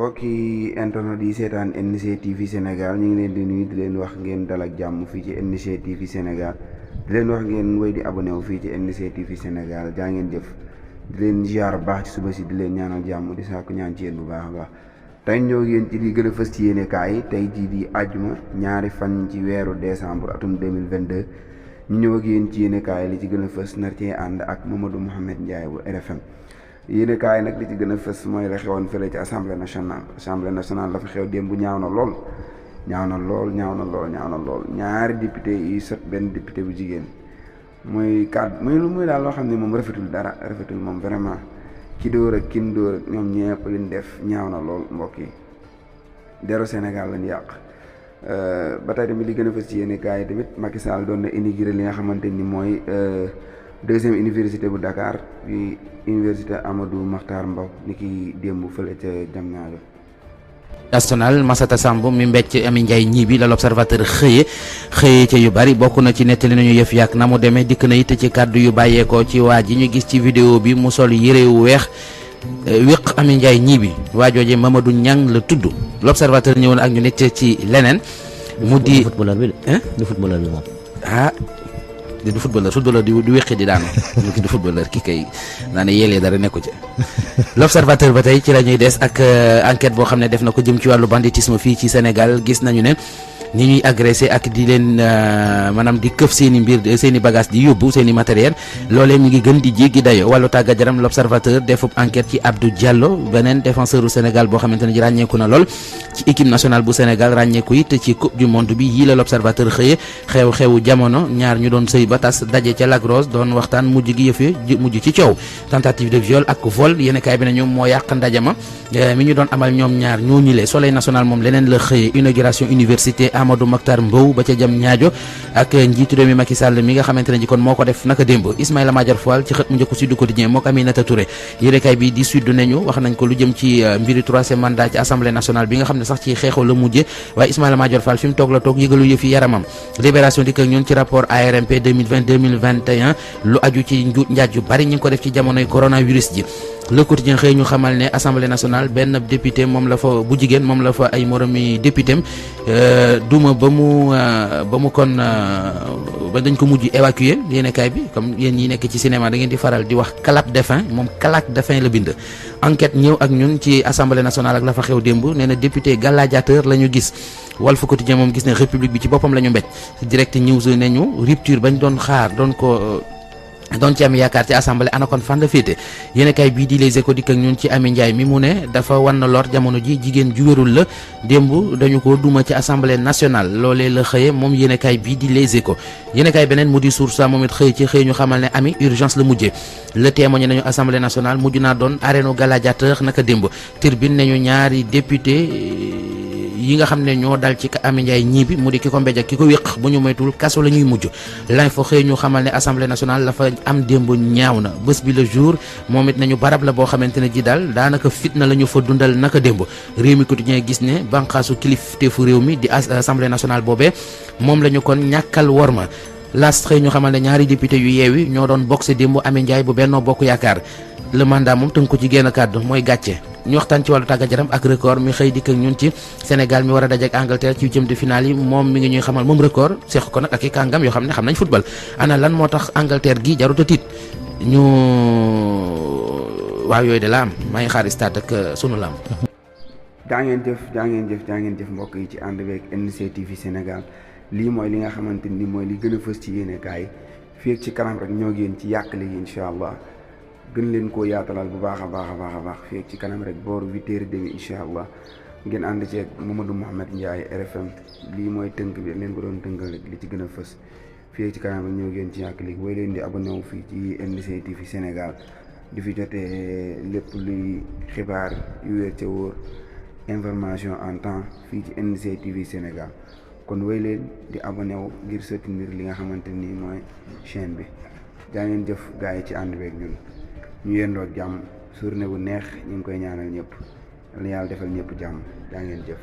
mbokki internet yi seetaan NC TV Sénégal ñu ngi leen di nuyu di leen wax ngeen dal ak jàmm fii ci NC TV Sénégal di leen wax ngeen wéy di abonné wu fii ci NC TV Sénégal jaa ngeen jëf di leen ziar baax ci suba si di leen ñaanal jàmm di sàkku ñaan ci yéen bu baax a baax. tey ñoo yéen ci li gën a fës ci yéene kaay tey jii di àjjuma ñaari fan ci weeru décembre atum 2022 ñu ñëw ak yéen ci yéene kaay li ci gën a fës nar cee ànd ak Mamadou Mouhamed Ndiaye bu RFM. yéene kaay nag li ci gën a fës mooy la xewoon fële ci assemblée nationale la fa xew démb ñaaw na lool ñaari député yi sot benn député bu jigéen muy kàddu muy daal loo xam ne moom rafetul moom vraiment ki dóor ak kin dóor ak ñoom ñëpp liñ def ñaaw na lool mbokk yi deru Sénégal lañ yàq. ba tey tamit li gën a fës ci yéene kaay tamit Macky Sall doon na inauguré li nga xamante ni mooy deuxième université bu Dakar bi université Amadou Mahtar Mbow ni ki démb fële ca Diamniadio. national Massata Samb mi mbecc Ami Ndiaye ñibi la l'observateur xëye ca yu bari bokk na ci nettali nañu yëf yàq na mu demee dikk na it ci kàddu yu bàyyeekoo ci waa ji ñu gis ci vidéo bi mu sol yére wu weex wéq Ami Ndiaye ñibi waa jooje Mamadou Niang la tudd l'observateur ñëw na ak ñu nekk ci leneen mu di footballeur bi moom du footballeur di wéqi di daanu du footballeur kii kay naa ne yeelee dara nekku ci l'observateur ba tey ci la ñuy des ak enquête boo xam ne def na ko jëm ci wàllu banditisme fii ci Sénégal gis nañu ne ni ñuy agressé ak di leen maanaam di këf seen i mbir seen i bagage di yóbbu seen i matériel loolee mi ngi gën di jéggi dayo wàllu tàggat yaram l'observateur defub enquête ci Abdou Diallo beneen défenseur u Sénégal boo xamante ne ji ràññeeku na lool ci équipe nationale bu Sénégal ràññeeku it ci coupe du monde bi yii la l'observateur xëye xew-xewu jamono ñaar ñu doon sëy ba tas daje ca Lac Rose doon waxtaan mujj gi yëfee mujj ci coow tentative de viol ak vol yéen kaay bi ne ñoom moo yàq ndajama mi ñu doon amal ñoom ñaar ñoo ñilee Soleil national moom leneen la xëye inauguration université Amadou Mahtar Mbow ba ca Diamniadio ak njiitu réew mi Macky Sall mi nga xamante ne ji kon moo ko def naka démb Ismaïla Madior Fall ci xët mu njëkk Sud Quotidien moo ko Aminata Touré yéenekaay bi di Sud nañu wax nañ ko lu jëm ci mbiri troisième mandat ci assemblée nationale bi nga xam ne sax ci xeexoo la mujje waaye Ismaïla Madior Fall fi mu toog la toog yëgalu yëfi yaramam libération dikk ak ñun ci rapport ARMP 2020-2021 lu aju ci njuuj njaaj yu bari ñi ngi ko def ci jamonoy coronavirus ji Le Quotidien xëy ñu xamal ne assemblée nationale benn député moom la fa bu jigéen moom la fa ay moromi député duma ba mu kon ba dañ ko mujj évacuer yéenekaay bi comme yéen ñi nekk ci cinéma da ngeen di faral di wax clap de fin moom claque de fin la bind enquête ñëw ak ñun ci assemblée nationale ak la fa xew démb nee na député gladiateur la ñu gis Walf Quotidien moom gis ne république bi ci boppam la ñu mbéj direct news ne ñu rupture bañ doon xaar doon ci am yaakaar ci assemblée ana kon fan la féete yéen kay bii di Les Échos dikk ak ñun ci Ami Ndiaye mi mu ne dafa wan na lor jamono ji jigéen ju wérul la démb dañu ko duma ci assemblée nationale loolee la xëye moom yéen kay bii di Les Échos yéen kay beneen mu di Source A moom it xëy ñu xamal ne Ami urgence la mujjee le témoigné nañu assemblée nationale mujj naa doon arène gladiateur naka démb Tribune nañu ñaari député yi nga xam ne ñoo dal ci Ami Ndiaye ñibi mu di ki ko mbéj ak ki ko wéq bu ñu moytul kaso la ñuy mujj L'Info xëy ñu xamal ne assemblée nationale la fa am démb ñaaw na bés bi le jour moom it nañu barab la boo xamante ne ji daal daanaka fitna la ñu fa dundal naka démb réew mi quotidien gis ne banqaasu kilifteefu réew mi di assemblée nationale boobee moom la ñu kon ñàkkal worma L'As xëy ñu xamal ne ñaari député yu yeewi ñoo doon boxe démb Ami Ndiaye bu Benno Bokk Yaakaar le mandat moom tënk ko ci génn kàddu mooy gàcce ñu waxtaan ci wàllu tàggat yaram ak record mi xëy dikk ak ñun ci Sénégal mi war a daje ak Angleterre ci jëm de finale yi moom mi ngi ñuy xamal moom record seq ko nag ak i kàngam yoo xam ne xam nañ football ana lan moo tax Angleterre gi jarut a tiit ñu waaw yooyu de la am maa ngi xaar stade ak sunu lamb. jaa ngeen jëf mbokk yi ci ànd beeg NC TV Sénégal lii mooy li nga xamante ni mooy li gën a fës ci yéene kaay fii ak ci kanam rek ñoo ngi yéen ci yàq léegi incha allah. gën leen koo yaatalal bu baax a baax fii ak ci kanam rek booru 8h30 incha allah ngeen ànd ceeg Mamadou Mouhamed Ndiaye RFM lii mooy tënk bi leen ko doon tënkal rek li ci gën a fës fii ak ci kanam rek ñoo ngeen ci yàq léegi way leen di abonné wu fii ci NC TV Sénégal di fi jotee lépp luy xibaar yu wér ca wóor information en temps fii ci NC TV Sénégal kon way leen di abonné wu ngir soutenir li nga xamante ni mooy chaîne bi jaa ngeen jëf gars yi ci ànd beeg ñun ñu yendoo jàmm journée bu neex ñu ngi koy ñaanal ñëpp yàlla defal ñëpp jàmm jaa ngeen jëf